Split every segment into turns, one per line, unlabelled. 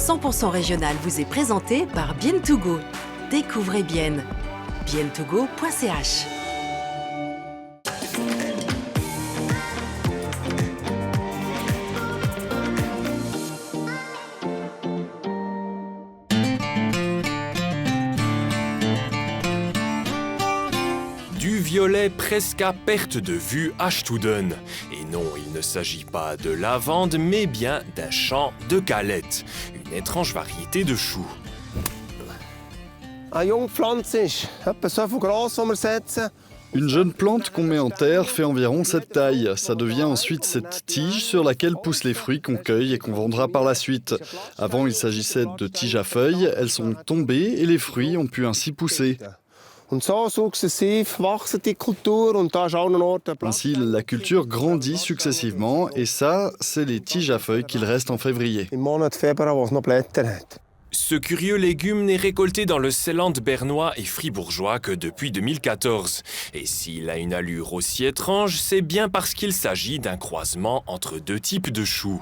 100% régional vous est présenté par Bien2Go. Découvrez Bien. bien2go.ch.
Du violet presque à perte de vue à Studen. Et non, il ne s'agit pas de lavande, mais bien d'un champ de calettes, une étrange variété de choux.
Une jeune plante qu'on met en terre fait environ cette taille. Ça devient ensuite cette tige sur laquelle poussent les fruits qu'on cueille et qu'on vendra par la suite. Avant, il s'agissait de tiges à feuilles. Elles sont tombées et les fruits ont pu ainsi pousser. Ainsi, la culture grandit successivement et ça, c'est les tiges à feuilles qu'il reste en février.
Ce curieux légume n'est récolté dans le Seeland bernois et fribourgeois que depuis 2014. Et s'il a une allure aussi étrange, c'est bien parce qu'il s'agit d'un croisement entre deux types de choux.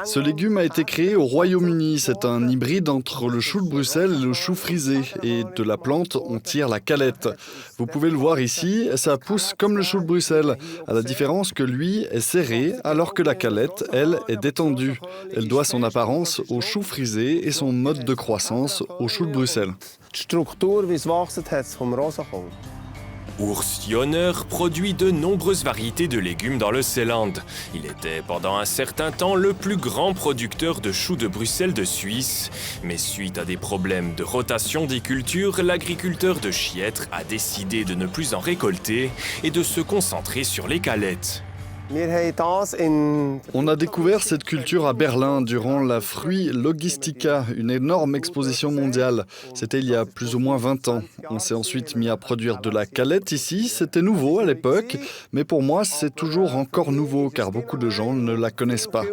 Ce légume a été créé au Royaume-Uni. C'est un hybride entre le chou de Bruxelles et le chou frisé. Et de la plante, on tire la calette. Vous pouvez le voir ici, ça pousse comme le chou de Bruxelles, à la différence que lui est serré, alors que la calette, elle, est détendue. Elle doit son apparence au chou frisé et son mode de croissance au chou de Bruxelles.
Urs Jonner produit de nombreuses variétés de légumes dans le Seeland. Il était pendant un certain temps le plus grand producteur de choux de Bruxelles de Suisse. Mais suite à des problèmes de rotation des cultures, l'agriculteur de Chiètre a décidé de ne plus en récolter et de se concentrer sur les calettes.
On a découvert cette culture à Berlin durant la Fruit Logistica, une énorme exposition mondiale. C'était il y a plus ou moins 20 ans. On s'est ensuite mis à produire de la calette ici. C'était nouveau à l'époque, mais pour moi, c'est toujours encore nouveau car beaucoup de gens ne la connaissent pas.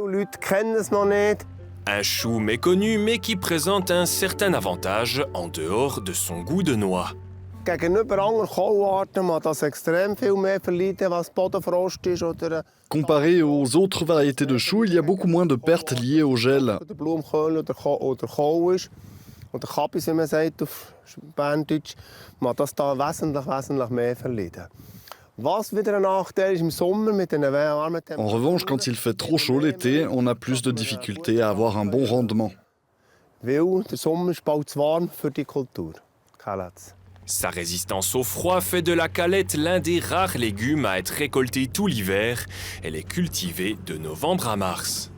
Un chou méconnu mais qui présente un certain avantage en dehors de son goût de noix.
Comparé aux autres variétés de choux, il y a beaucoup moins de pertes liées au gel. En revanche, quand il fait trop chaud l'été, on a plus de difficultés à avoir un bon rendement.
Sa résistance au froid fait de la calette l'un des rares légumes à être récolté tout l'hiver. Elle est cultivée de novembre à mars.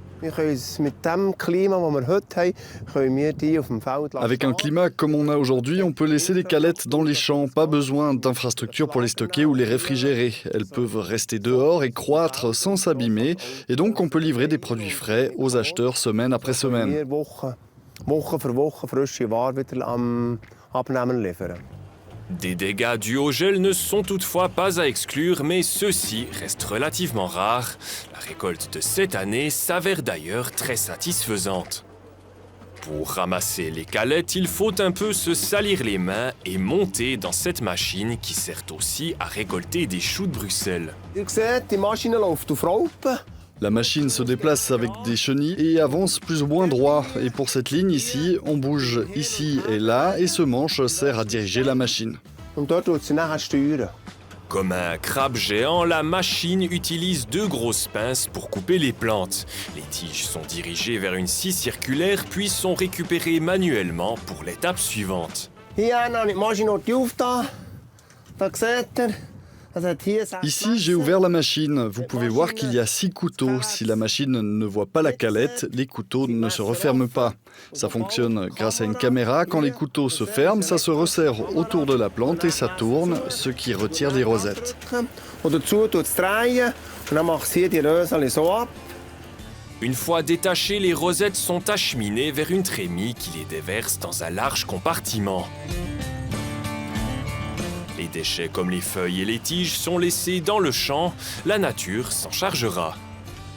Avec un climat comme on a aujourd'hui, on peut laisser les calettes dans les champs. Pas besoin d'infrastructures pour les stocker ou les réfrigérer. Elles peuvent rester dehors et croître sans s'abîmer. Et donc on peut livrer des produits frais aux acheteurs semaine après semaine.
Des dégâts dus au gel ne sont toutefois pas à exclure, mais ceux-ci restent relativement rares. La récolte de cette année s'avère d'ailleurs très satisfaisante. Pour ramasser les calettes, il faut un peu se salir les mains et monter dans cette machine qui sert aussi à récolter des choux de Bruxelles.
La machine se déplace avec des chenilles et avance plus ou moins droit. Et pour cette ligne ici, on bouge ici et là et ce manche sert à diriger la machine.
Comme un crabe géant, la machine utilise deux grosses pinces pour couper les plantes. Les tiges sont dirigées vers une scie circulaire puis sont récupérées manuellement pour l'étape suivante.
Ici, j'ai ouvert la machine. Vous pouvez voir qu'il y a 6 couteaux. Si la machine ne voit pas la calette, les couteaux ne se referment pas. Ça fonctionne grâce à une caméra. Quand les couteaux se ferment, ça se resserre autour de la plante et ça tourne, ce qui retire les rosettes.
Une fois détachées, les rosettes sont acheminées vers une trémie qui les déverse dans un large compartiment. Les déchets comme les feuilles et les tiges sont laissés dans le champ, la nature s'en chargera.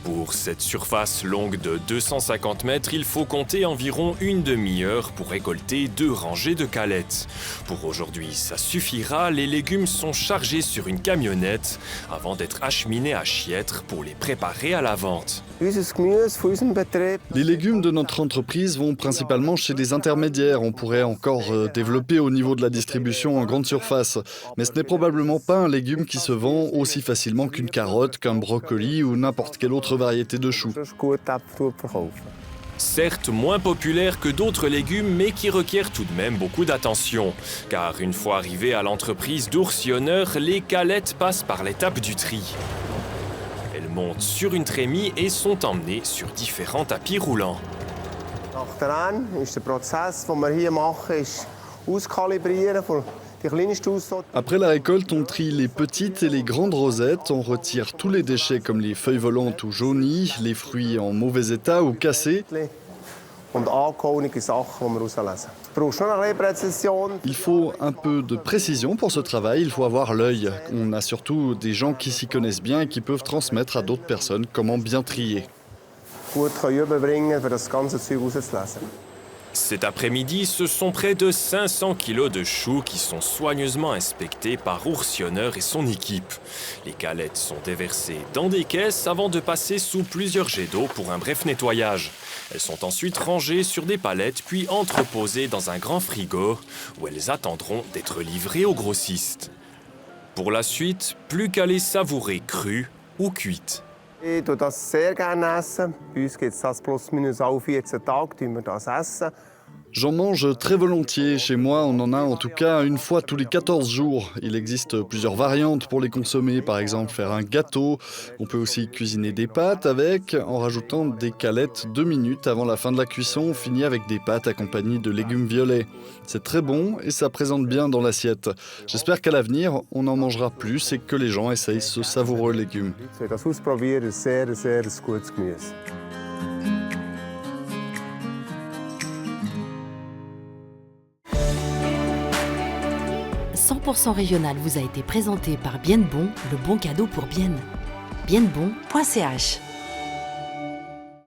Pour cette surface longue de 250 mètres, il faut compter environ une demi-heure pour récolter 2 rangées de calettes. Pour aujourd'hui, ça suffira, les légumes sont chargés sur une camionnette avant d'être acheminés à Chiètre pour les préparer à la vente.
Les légumes de notre entreprise vont principalement chez des intermédiaires. On pourrait encore développer au niveau de la distribution en grande surface. Mais ce n'est probablement pas un légume qui se vend aussi facilement qu'une carotte, qu'un brocoli ou n'importe quelle autre variété de choux.
Certes moins populaire que d'autres légumes, mais qui requiert tout de même beaucoup d'attention. Car une fois arrivés à l'entreprise d'Oursionneur, les calettes passent par l'étape du tri. Elles montent sur une trémie et sont emmenées sur différents tapis roulants.
Nachdem ist der Prozess, den wir hier machen, ist auskalibrieren von die kleinsten Aussortierungen.
Après la récolte, on trie les petites et les grandes rosettes, on retire tous les déchets comme les feuilles volantes ou jaunies, les fruits en mauvais état ou cassés.
Und angehauene Sachen, die wir rauslesen. Du brauchst noch eine Präzision.
Il faut un peu de précision pour ce travail, il faut avoir l'œil. On a surtout des gens qui s'y connaissent bien et qui peuvent transmettre à d'autres personnes comment bien trier.
Gut überbringen, für das ganze Zeug rauszulesen.
Cet après-midi, ce sont près de 500 kilos de choux qui sont soigneusement inspectés par Oursionneur et son équipe. Les calettes sont déversées dans des caisses avant de passer sous plusieurs jets d'eau pour un bref nettoyage. Elles sont ensuite rangées sur des palettes puis entreposées dans un grand frigo où elles attendront d'être livrées aux grossistes. Pour la suite, plus qu'à les savourer crues ou cuites.
Ich esse das sehr gerne essen. Bei uns gibt es das plus minus alle 14 Tage, wir das essen.
J'en mange très volontiers. Chez moi, on en a en tout cas une fois tous les 14 jours. Il existe plusieurs variantes pour les consommer. Par exemple, faire un gâteau. On peut aussi cuisiner des pâtes avec, en rajoutant des calettes 2 minutes avant la fin de la cuisson. On finit avec des pâtes accompagnées de légumes violets. C'est très bon et ça présente bien dans l'assiette. J'espère qu'à l'avenir, on en mangera plus et que les gens essayent ce savoureux légume.
Ich will das ausprobieren, sehr gutes Gemüse.
« 100% régional » vous a été présenté par Bien Bon, le bon cadeau pour Bien. Bienbon.ch